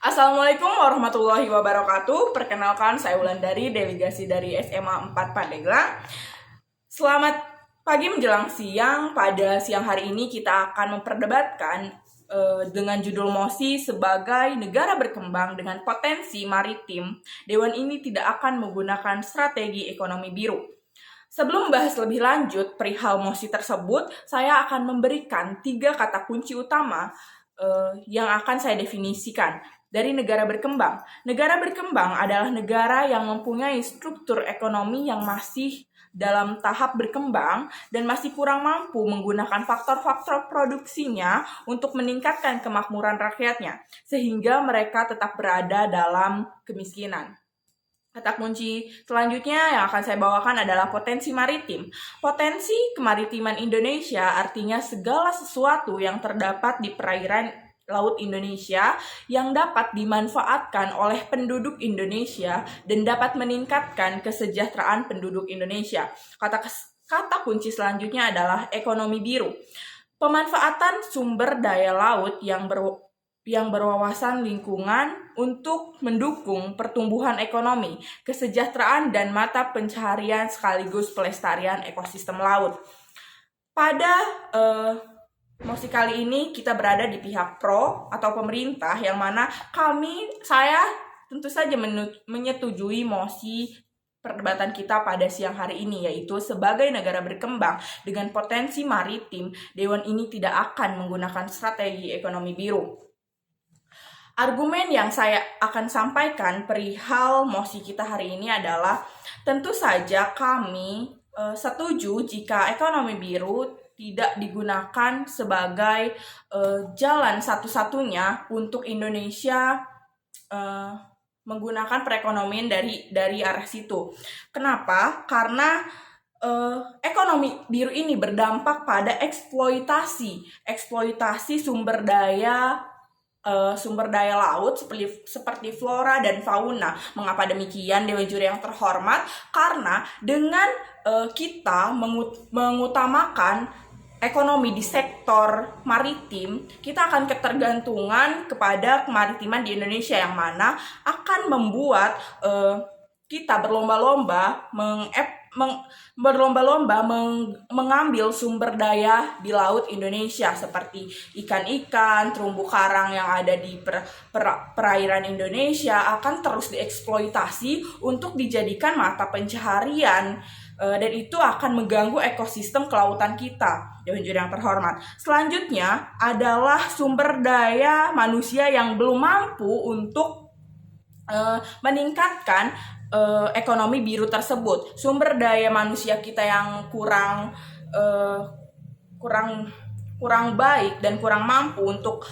Assalamualaikum warahmatullahi wabarakatuh. Perkenalkan, saya Wulandari, delegasi dari SMA 4 Pandeglang. Selamat pagi menjelang siang. Pada siang hari ini kita akan memperdebatkan dengan judul mosi sebagai negara berkembang dengan potensi maritim. Dewan ini tidak akan menggunakan strategi ekonomi biru. Sebelum membahas lebih lanjut perihal mosi tersebut, saya akan memberikan 3 kata kunci utama yang akan saya definisikan dari negara berkembang. Negara berkembang adalah negara yang mempunyai struktur ekonomi yang masih dalam tahap berkembang dan masih kurang mampu menggunakan faktor-faktor produksinya untuk meningkatkan kemakmuran rakyatnya, sehingga mereka tetap berada dalam kemiskinan. Kata kunci selanjutnya yang akan saya bawakan adalah potensi maritim. Potensi kemaritiman Indonesia artinya segala sesuatu yang terdapat di perairan Laut Indonesia yang dapat dimanfaatkan oleh penduduk Indonesia dan dapat meningkatkan kesejahteraan penduduk Indonesia. Kata kunci selanjutnya adalah ekonomi biru. Pemanfaatan sumber daya laut yang berwawasan lingkungan untuk mendukung pertumbuhan ekonomi, kesejahteraan, dan mata pencaharian sekaligus pelestarian ekosistem laut. Pada mosi kali ini kita berada di pihak pro atau pemerintah, yang mana saya tentu saja menyetujui mosi perdebatan kita pada siang hari ini, yaitu sebagai negara berkembang dengan potensi maritim, Dewan ini tidak akan menggunakan strategi ekonomi biru. Argumen yang saya akan sampaikan perihal mosi kita hari ini adalah tentu saja kami setuju jika ekonomi biru tidak digunakan sebagai jalan satu-satunya untuk Indonesia menggunakan perekonomian dari arah situ. Kenapa? Karena ekonomi biru ini berdampak pada eksploitasi sumber daya laut seperti flora dan fauna. Mengapa demikian, Dewan Juri yang terhormat? Karena dengan kita mengutamakan ekonomi di sektor maritim, kita akan ketergantungan kepada kemaritiman di Indonesia, yang mana akan membuat kita berlomba-lomba mengambil sumber daya di laut Indonesia seperti ikan-ikan, terumbu karang yang ada di perairan Indonesia akan terus dieksploitasi untuk dijadikan mata pencaharian, dan itu akan mengganggu ekosistem kelautan kita, Dewan Juri yang terhormat. Selanjutnya adalah sumber daya manusia yang belum mampu untuk meningkatkan ekonomi biru tersebut. Sumber daya manusia kita yang kurang baik dan kurang mampu untuk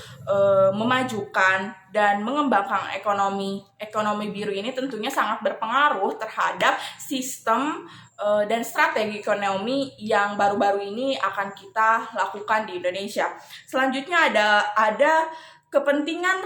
memajukan dan mengembangkan ekonomi biru ini tentunya sangat berpengaruh terhadap sistem dan strategi ekonomi yang baru-baru ini akan kita lakukan di Indonesia. Selanjutnya ada kepentingan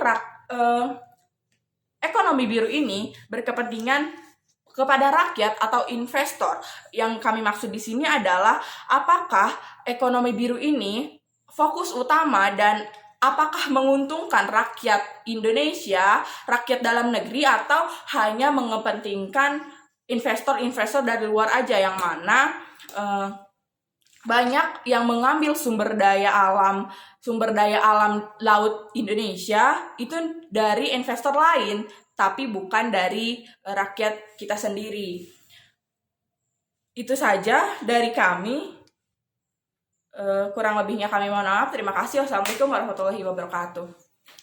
ekonomi biru ini berkepentingan kepada rakyat atau investor. Yang kami maksud di sini adalah apakah ekonomi biru ini fokus utama dan apakah menguntungkan rakyat Indonesia, rakyat dalam negeri, atau hanya mengepentingkan investor dari luar aja, yang mana banyak yang mengambil sumber daya alam laut Indonesia itu dari investor lain, tapi bukan dari rakyat kita sendiri. Itu saja dari kami. Kurang lebihnya kami mohon maaf. Terima kasih. Wassalamualaikum warahmatullahi wabarakatuh.